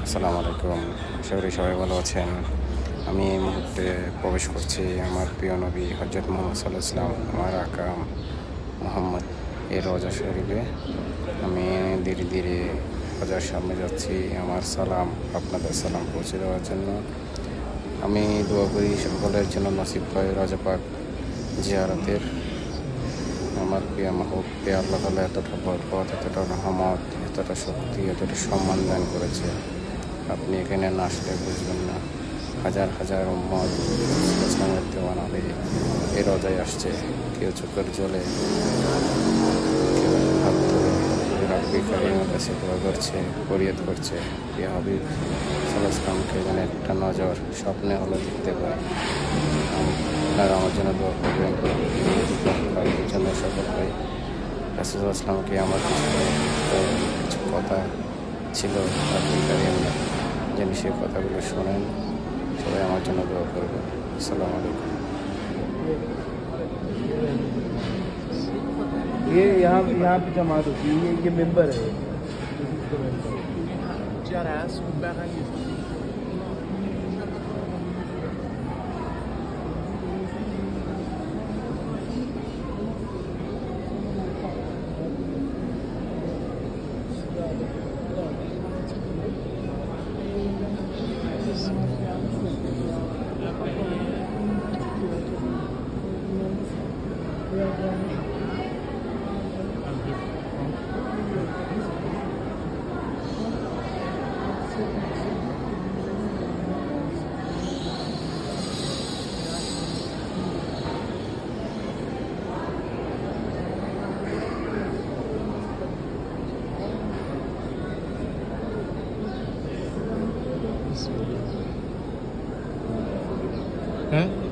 আসসালামু আলাইকুম। আশা করি সবাই ভালো আছেন। আমি এই মুহূর্তে প্রবেশ করছি আমার প্রিয় নবী হযরত মুহাম্মদ সাল্লাল্লাহু আলাইহি ওয়াসাল্লাম, আমার আকা মুহাম্মদ এর রওজা শরীফে। আমি ধীরে ধীরে রওজার সামনে যাচ্ছি আমার সালাম, আপনাদের সালাম পৌঁছে দেওয়ার জন্য। আমি দোয়া করি সকলের জন্য নসিব হয় রওজা পাক জিয়ারতের। আমার প্রিয় মাহবুব প্রিয় আল্লাহ তাআলা এতটা বরকত, এতটা রহমত, এতটা শক্তি, এতটা সম্মান দান করেছে, আপনি এখানে না আসলে বুঝবেন না। হাজার হাজার উম্মত ইসলামের দেওয়ানা হয়ে এই রোজায় আসছে। কেউ চোখের জলে, কেউ হাত ধরে রাব্বি কারীমের কাছে দোয়া করছে, ফরিয়াদ করছে, প্রিয় হাবিব সাল্লাল্লাহু আলাইহি ওয়াসাল্লামকে যেন একটা নজর স্বপ্নে হলো দেখতে পাই। আপনারা আমার জন্য দোয়া করবেন, জন্য সকল ভাই রাসূল আসলামকে আমার কিছু কথা ছিল রাব্বি কারীম যেন সেই কথাগুলো শোনেন। সবাই আমার জন্য দোয়া করবেন। আসসালামু আলাইকুম। ये यहाँ पे जमात होती है, ये मेंबर है। Huh?